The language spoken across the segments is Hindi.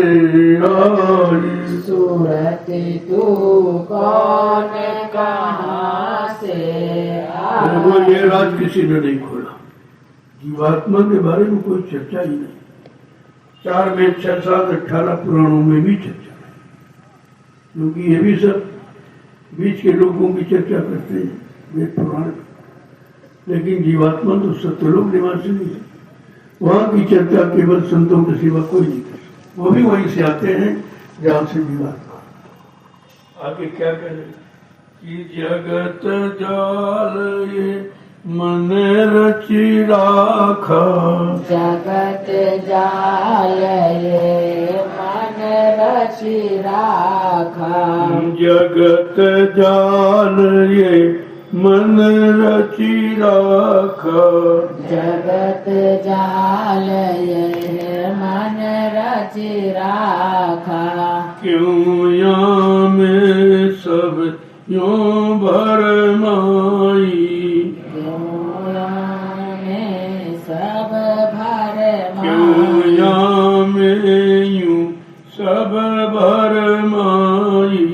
आई। सूरत तू कौन कहाँ से आई। वो ये राज किसी ने नहीं खोला, जीवात्मा के बारे में कोई चर्चा ही नहीं। 4 में 6 7 18 पुराणों में भी चर्चा नहीं, क्योंकि ये भी सब बीच के लोगों की चर्चा करते हैं वेद पुराण में, लेकिन जीवात्मा तो सत्यलोक निवासी नहीं है, वहां की चर्चा केवल संतों के सिवा कोई नहीं कर सकता। वो भी वहीं से आते हैं जहां से जीवात्मा। आगे क्या कह रहे कि जगत जाल ये मन रचि राखा। जगत जाल ये मन रचि राखा। जगत जाल ये मन रचि राखा। जगत जाल ये मन रचि राखा। क्यों यहाँ में सब यूं भरमाई। क्यों यहाँ में सब भरमाई। क्यों यहाँ में यूं सब भरमाई।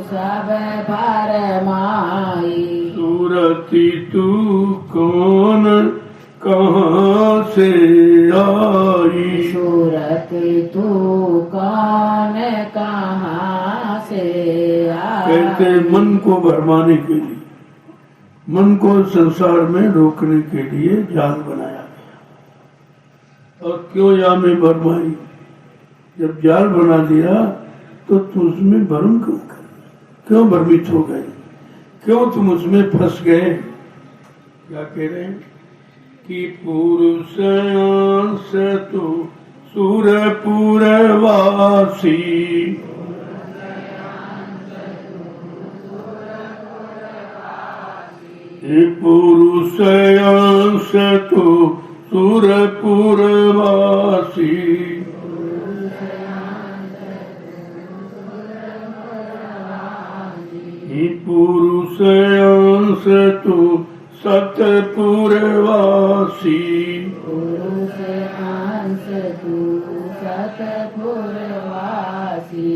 सब भरमाई। सूरती तू कौन कहाँ से आई। सूरत तू कौन कहाँ से आई। कहते मन को भरमाने के लिए, मन को संसार में रोकने के लिए जाल बनाया गया। और क्यों या में भरमाई, जब जाल बना दिया तो तुम उसमें भ्रम क्यों कर, क्यों भ्रमित हो गए, क्यों तुम उसमें फंस गए। क्या कह रहे हैं कि पुरुष अंश तू सूरपुर वासी। पुरुष अंश तू सूरपुर वासी। पुरुष अंश तू सतपुर वासी। पुरुष अंश तू सतपुर वासी।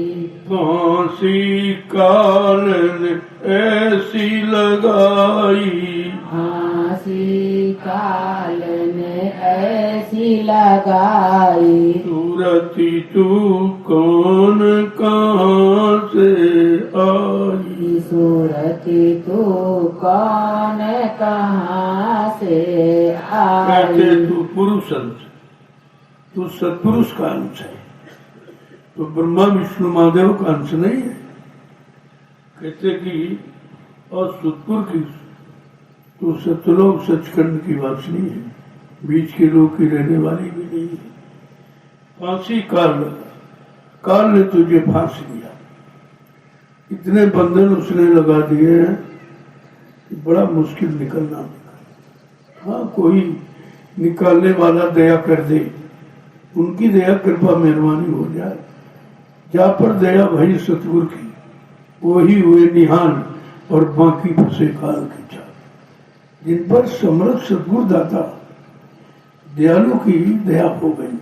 फांसी काल ने ऐसी लगाई। फांसी काल ने ऐसी लगाई। सूरती तू कौन कहाँ से आई। सूरती तू कौन कहाँ से आई। कहते तू पुरुष अंश, तू सत्पुरुष का अंश है, तो ब्रह्मा विष्णु महादेव का अंश नहीं है। कहते कि और सुतपुर की तो सतलोक सचखंड की वासनी है, बीच के लोग की रहने वाली भी नहीं है। फांसी काल लगा, काल ने तुझे फांस दिया। इतने बंधन उसने लगा दिए हैं कि बड़ा मुश्किल निकलना। हाँ, कोई निकालने वाला दया कर दे, उनकी दया कृपा मेहरबानी हो जाए। जहाँ पर दया भई सतगुरु की, वही हुए निहान और बाकी फंसे काल के चाल। जिन पर समर्थ सतगुरु दाता दयालु की दया हो गई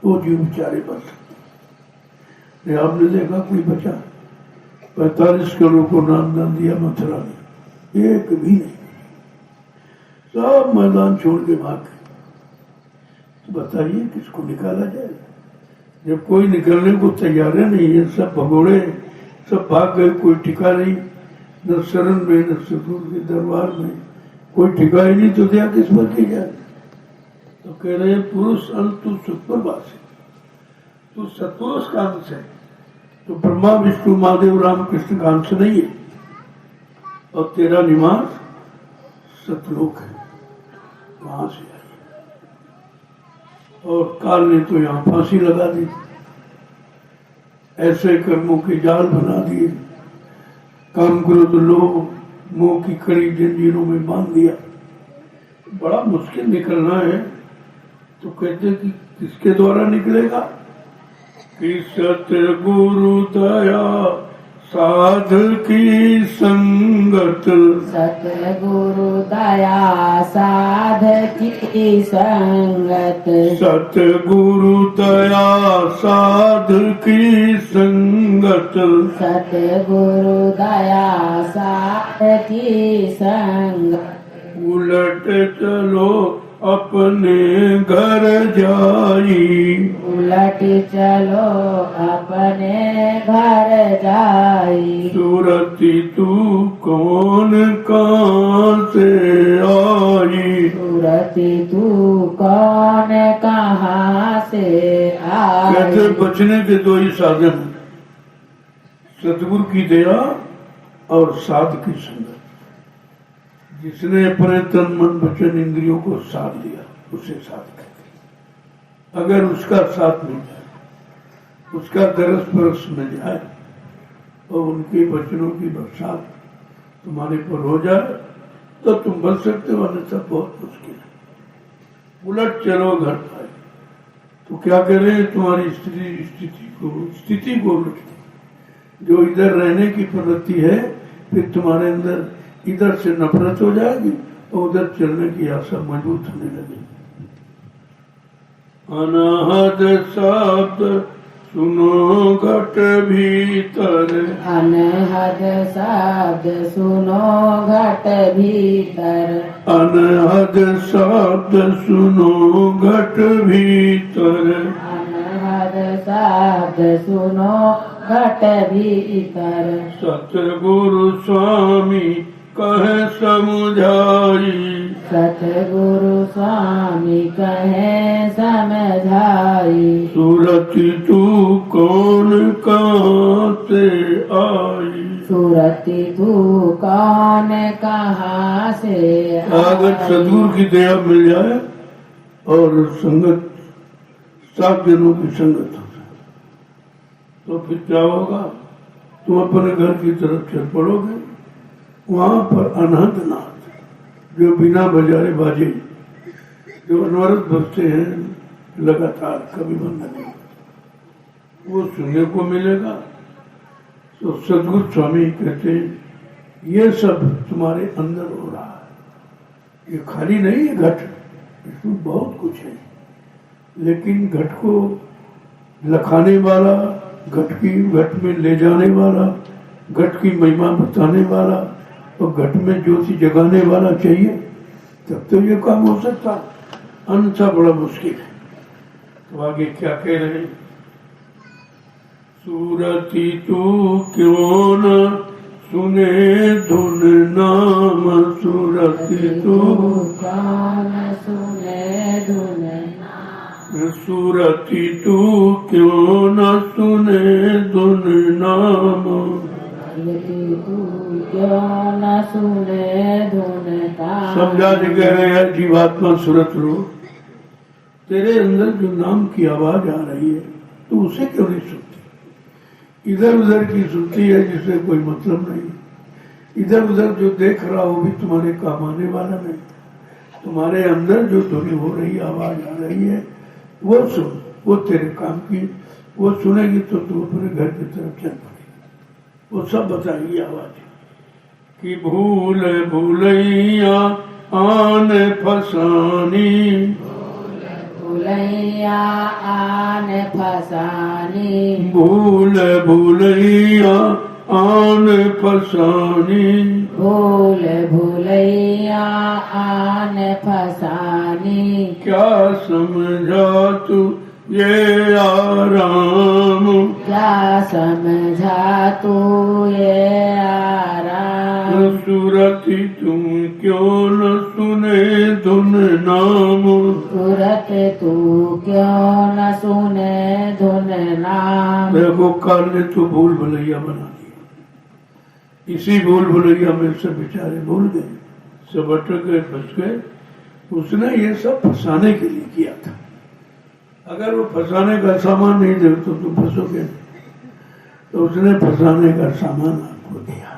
तो जीव बेचारे बच सकते। आपने देखा कोई बचा 45 करोड़ को नाम दिया मथुरा में, एक भी नहीं, सब मैदान छोड़ के भाग गए। तो बताइए किसको निकाला जाए, जब कोई निकलने को तैयार नहीं है। सब भगोड़े, सब भाग गए, कोई टिका नहीं, न शरण में न सतगुरु के दरबार में कोई टिका ही नहीं। तो दया किस पर की जाए। तो कह रहे पुरुष अंश तू सुतपुरवासी, तू सत्पुरुष का अंश है, तो ब्रह्मा विष्णु महादेव राम कृष्ण का अंश नहीं है। और तेरा निवास सतलोक है, वहां से आई। और काल ने तो यहाँ फांसी लगा दी, ऐसे कर्मों के जाल बना दिए, काम क्रोध लोभ मोह की कड़ी जंजीरों में बांध दिया। बड़ा मुश्किल निकलना है। तो कहते कि किसके द्वारा निकलेगा कि सतगुरु दया साध की संगत, सतगुरु दया साध की संगत, सतगुरु दया साध की संगत, सतगुरु दया साध की संगत, उलट चलो अपने घर जाई, उलट चलो अपने घर जाई, सूरती तू कौन कहाँ से आई, सूरती तू कौन कहाँ से कहते आई। बचने के दो ही साधन हैं, सतगुरु की दया और साध की संगत। जिसने अपने तन मन वचन इंद्रियों को साध लिया उसे साध कहते हैं। अगर उसका साथ मिल जाए, उसका दरस परस मिल जाए और उनके वचनों की बरसात तुम्हारे पर हो जाए तो तुम बच सकते हो, अन्यथा बहुत मुश्किल है। उलट चलो घर पाए तो क्या कह रहे हैं, तुम्हारी स्थिति को उलट दो। जो इधर रहने की प्रवृत्ति है फिर तुम्हारे अंदर इधर से नफरत हो जाएगी और उधर चलने की आशा मजबूत होने लगेगी। अनाहद शब्द सुनो घट भीतर, अनहद शब्द सुनो घट भीतर, अनहद शब्द सुनो घट भीतर, अनहद शब्द सुनो घट भीतर, सतगुरु स्वामी कहे समझाई, सतगुरु स्वामी कहे समझाई, सूरती तू कौन कहाँ से आई, सूरती तू कौन कहाँ से अगर सदगुरु की दया मिल जाए और संगत 7 जनों की संगत हो जाए तो फिर क्या होगा, तुम अपने घर की तरफ चल पड़ोगे। वहां पर अनहद नाथ जो बिना बजाए बाजे, जो अनवरत बजते हैं लगातार, कभी बंद नहीं, वो सुनने को मिलेगा। तो सदगुरु स्वामी कहते हैं ये सब तुम्हारे अंदर हो रहा है, ये खाली नहीं है घट, इसमें बहुत कुछ है, लेकिन घट को लखाने वाला, घट में ले जाने वाला, घट की महिमा बताने वाला और घट में ज्योति जगाने वाला चाहिए, तब तो ये काम हो सकता, अन्यथा बड़ा मुश्किल है। तो आगे क्या कह रहे हैं, सूरती तू क्यों न सुने धुन नाम, सूरती तू कौन सुने धुन, सूरती तू क्यों न सुने धुन नाम, तू क्यों न सुने धुन का। समझा जी कह रहे हैं जीवात्मा सूरत रूप, तेरे अंदर जो नाम की आवाज आ रही है तो उसे क्यों नहीं सुनती, इधर उधर की सुनती है जिससे कोई मतलब नहीं, इधर उधर जो देख रहा हो भी तुम्हारे काम आने वाला नहीं, तुम्हारे अंदर जो ध्वनि हो रही आवाज आ रही है वो सुन, वो तेरे काम की, वो सुनेगी तो तू अपने घर की तरफ चल पड़ेगी। वो सब बताएगी आवाज कि भूल भूलैया आन फसानी, भूलैया आन फसानी, भूल भूलैया आन फसानी, भूल भूलैया आन फसानी, क्या समझा तू ये आराम, क्या समझा तू ये आराम, सूरती तुम क्यों न सुने धुन नाम, सूरत तू क्यों न सुने धुन नाम। देखो काल ने तो भूल भुलैया बना दिया, इसी भूल भुलैया में सब बेचारे भूल गए, सब अटक गए, फंस गए। उसने ये सब फंसाने के लिए किया था, अगर वो फंसाने का सामान नहीं दे तो तुम फंसोगे, तो उसने फंसाने का सामान आपको दिया।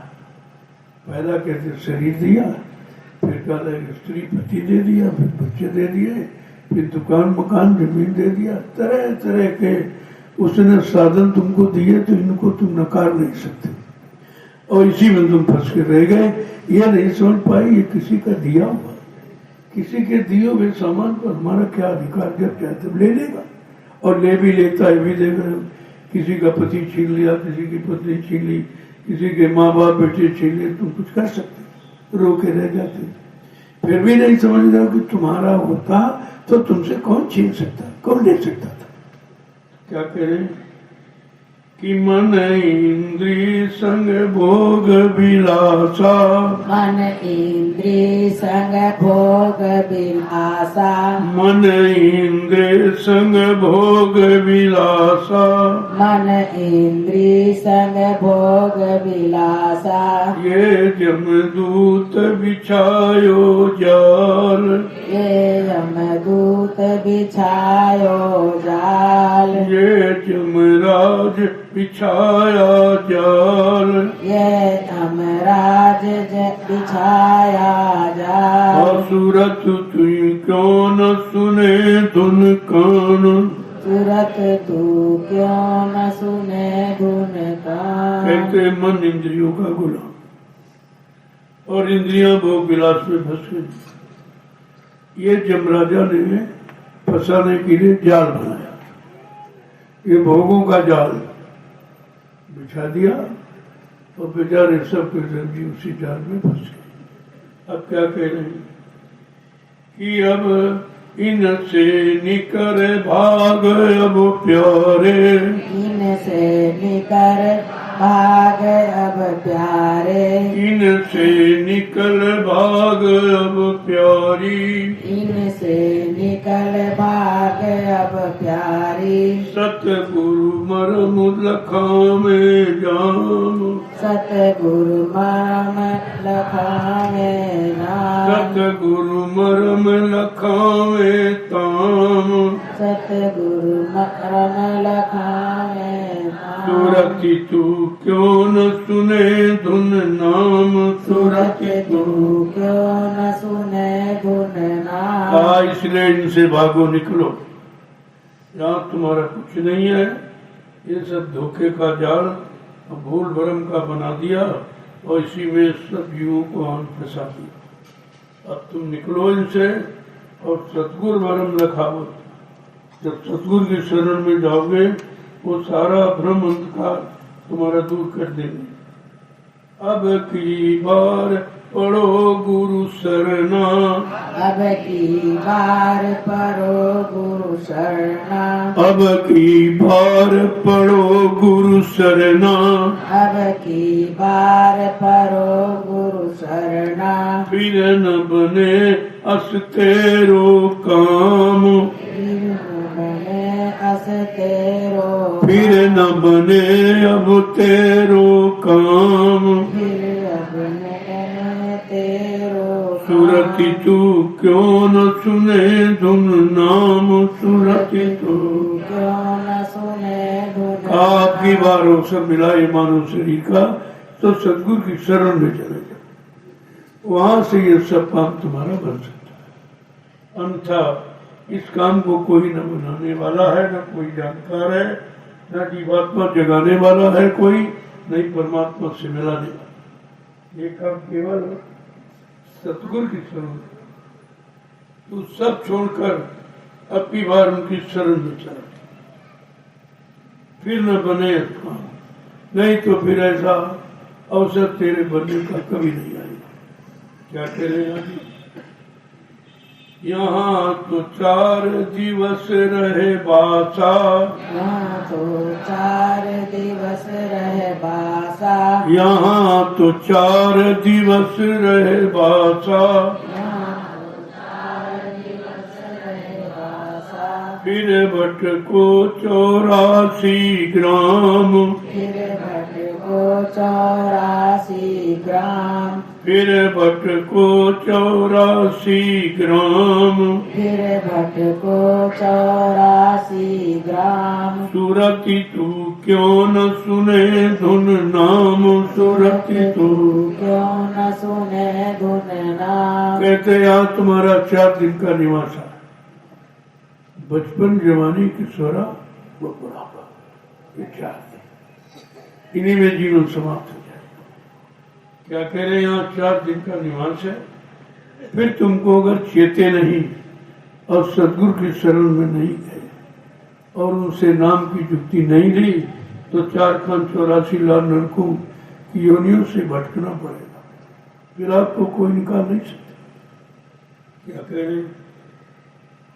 पहला कहते शरीर दिया, फिर कहता है स्त्री पति दे दिया, फिर बच्चे दे दिए, फिर दुकान मकान जमीन दे दिया, तरह तरह के उसने साधन तुमको दिए, तो इनको तुम नकार नहीं सकते। और इसी में तुम फंस के रह गए। ये नहीं समझ पाए ये किसी का दिया हुआ, किसी के दिए हुए सामान पर हमारा क्या अधिकार, जब चाहे तब ले लेगा और ले भी लेता है भी देगा। किसी का पति छीन लिया, किसी की पत्नी छीन ली, किसी के माँ बाप बेटे छीन लिए, तुम कुछ कर सकते, रो के रह जाते। फिर भी नहीं समझ रहे हो कि तुम्हारा होता तो तुमसे कौन छीन सकता, कौन ले सकता था। क्या कह रहे हैं कि मन इंद्रिय संग भोग विलासा, मन इंद्रिय संग भोग विलासा, मन इंद्रिय संग भोग विलासा, मन इंद्रिय संग भोग विलासा, ये जमदूत बिछायो जाल, ये यमदूत बिछायो जाल, ये जमराज बिछाया जाल, ये धर्मराज बिछाया जाल। असुरत तुई क्यों न सुने धुन कान, सूरत तू क्यों न सुने धुन कान। कहते मन इंद्रियों का गुलाम और इंद्रियां भोग विलास में फंस गई। ये जमराजा ने फंसाने के लिए जाल बनाया, ये भोगों का जाल बिछा दिया और बेचारे सब के सब भी उसी जाल में फंस गए। अब क्या कह रहे हैं कि अब इनसे निकर भाग अब प्यारे, इनसे निकर भाग अब प्यारे, इनसे निकल भाग अब प्यारी, इनसे निकल भाग अब प्यारी। सतगुरु मरम लखावे जाम, सतगुरु मरम लखावे नाम, सतगुरु मरम लखावे ताम, सतगुरु मरम लखावे नाम। सुरति तू क्यों न सुने धुन नाम, सूरत सुरति तू तू। क्यों न सुने गुण नाम। इसलिए इनसे भागो, निकलो, यहाँ तुम्हारा कुछ नहीं है। ये सब धोखे का जाल भूल भरम का बना दिया और इसी में सब जीवों को आन फंसा दिया। अब तुम निकलो इनसे और सतगुरु भरम लखाओ। जब सतगुरु की शरण में जाओगे वो सारा भ्रम अंधकार तुम्हारा दूर कर देंगे। अब की बार पढ़ो गुरु शरणा, अब की बार पढ़ो गुरु शरणा, अब की बार पढ़ो गुरु शरणा, अब की बार पढ़ो गुरु शरणा। फिर न बने अस तेरो काम, फिर बने अस तेरो, फिर न बने अब तेरो काम, फिर अब बने तेरो। सुरति तू क्यों न सुने धुन नाम, सुरति तू। क्यों न सुने धुन। आपकी बार अवसर मिला ये मानव शरीर का तो सदगुरु की शरण में चले जाओ, वहां से ये सब काम तुम्हारा बन सकता है। अन्यथा इस काम को कोई न बनाने वाला है, न कोई जानकार है, न जीवात्मा जगाने वाला है कोई, नहीं परमात्मा से मिलाने वाला। ये काम केवल सतगुरु की शरण। तू सब छोड़कर अपनी बार उनकी शरण में चला, फिर न बने काम, नहीं तो फिर ऐसा अवसर तेरे बनने का कभी नहीं आएगा। क्या कह रहे हैं आगे? यहाँ तो 4 दिवस रहे बासा, यहाँ तो 4 दिवस रहे बासा, यहाँ तो 4 दिवस रहे बासा, यहाँ तो 4 दिवस रहे बासा। फिर भटको 84 ग्राम, फिर भटको 84 ग्राम, फिर भटको 84 ग्राम, फिर भटको 84 ग्राम। सुरति तू क्यों न सुने धुन नाम, सुरति तू। क्यों न सुने धुन नाम। कहते यहाँ तुम्हारा 4 दिन का निवास है, बचपन जवानी किशोरा वो बुढ़ापा, ये 4 दिन, इन्हीं में जीवन समाप्त हो जाए। क्या कह रहे हैं, यहाँ 4 दिन का निवास है। फिर तुमको अगर चेते नहीं और सदगुरु की शरण में नहीं गए और उनसे नाम की जुक्ति नहीं ली तो 484 लाख नरकों की योनियों से भटकना पड़ेगा। फिर आपको कोई निकाल नहीं सकता। क्या कह रहे हैं,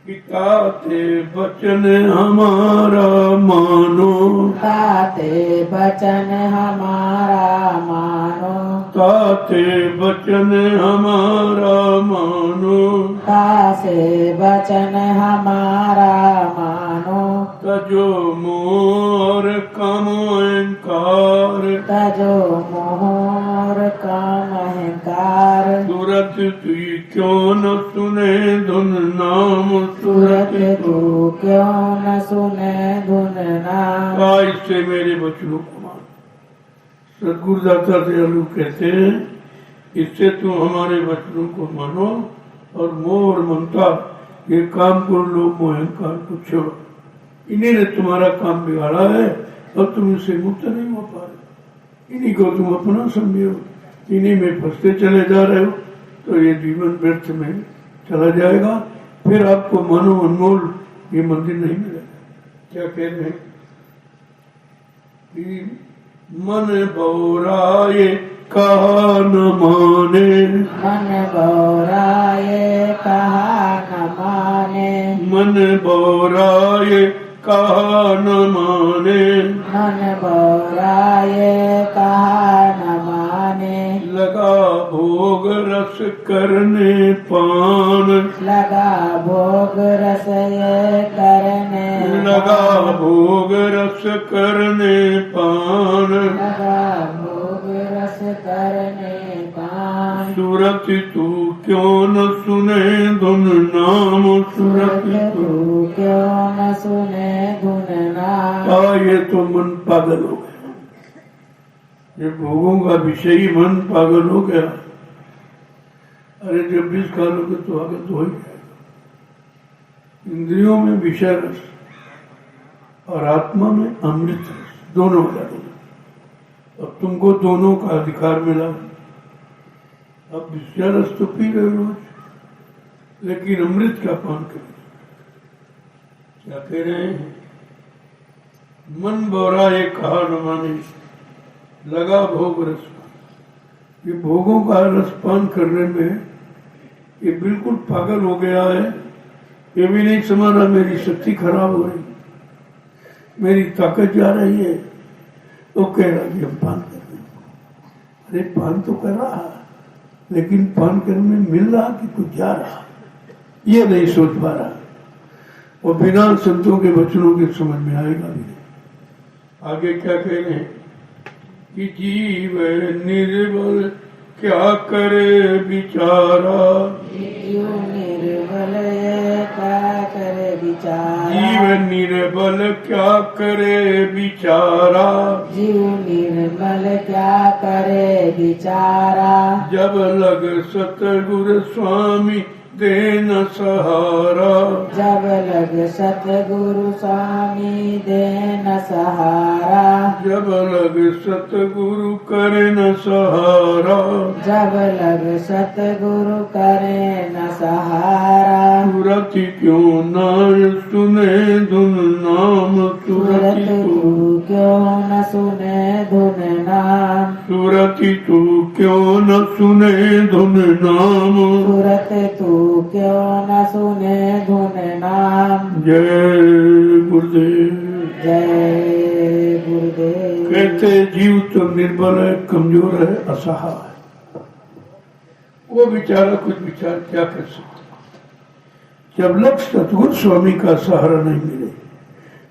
ताते बचन हमारा मानो, ताते बचन हमारा मानो, ताते बचन हमारा मानो, तासे बचन हमारा मानो, तजो मोर काम अहंकार, तजो मोहर काम अहंकार, सूरत तुई क्यों न सुने धुन नाम, सूरत तू क्यों न सुने धुन नाम। इससे मेरे बचनों को मान। सदगुरुदाता दयालु कहते हैं, इससे तुम हमारे वचनों को मानो और मोह और ममता, ये काम को लोग मोह अहंकार को छोड़ो। इन्हीं ने तुम्हारा काम बिगाड़ा है और तुम इससे मुक्त नहीं हो पा रहे। इन्हीं को तुम अपना समझे हो, इन्हीं में फंसते चले जा रहे हो, तो ये जीवन व्यर्थ में चला जाएगा। फिर आपको मानो अनमोल ये मंदिर नहीं मिलेगा। क्या कह रहे हैं कि मन बौराए कहा न माने, मन बौराए कहा न माने, मन बौराए कहा न माने, मन बौराए कहा न माने, लगा भोग रस करने पान, लगा भोग रस ये करने, लगा भोग रस करने पान, लगा भोग रस करने पान। सूरत तू क्यों न सुने धुन नाम, सूरत तू। तू क्यों न सुने धुन नाम। ये तो मन पागल हो गया, ये भोगों का विषयी मन पागल हो गया। अरे जब 20 खालोगे तो आगे तो हो ही जाएगा। इंद्रियों में विषय रस और आत्मा में अमृत रस, दोनों अलग अलग। अब तुमको दोनों का अधिकार मिला। अब विषय रस तो पी रहे रोज, लेकिन अमृत का पान करें। क्या कह रहे हैं, मन बोरा ये कहा न माने, लगा भोग रस। ये भोगों का रसपान करने में ये बिल्कुल पागल हो गया है। ये भी नहीं समझा मेरी शक्ति खराब हो रही, मेरी ताकत जा रही है। तो कह रहा कि हम पान कर रहे हैं। अरे पान तो कर रहा, लेकिन पान करने में मिल रहा कि कुछ जा रहा, ये नहीं सोच पा रहा। और बिना संतों के वचनों के समझ में आएगा भी नहीं। आगे क्या कह रहे हैं कि जीव निर्बल क्या करे बिचारा, जीव निर्बल क्या करे बिचारा, जीव निर्बल क्या करे बिचारा, जीव निर्बल क्या करे बिचारा, जब लग सतगुरु स्वामी देन सहारा, जब लग सतगुरु स्वामी देन सहारा, जब लग सतगुरु करे न सहारा, जब लग सतगुरु करे न सहारा। सूरति क्यों न सुने धुन नाम, सूरत सूरति तू क्यों न सुने धुन नाम, सूरति तू क्यों न सुने धुन नाम। सूरत तू क्यों न सुने धुन नाम। जय गुरुदेव। जय गुरुदेव। कहते जीव तो निर्बल है, कमजोर है, असहाय है। वो बेचारा कुछ विचार क्या कर सकता। जब लक्ष्य सतगुरु स्वामी का सहारा नहीं मिले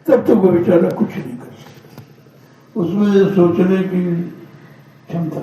तब तो वो बेचारा कुछ नहीं कर सकता। उसमें सोचने की क्षमता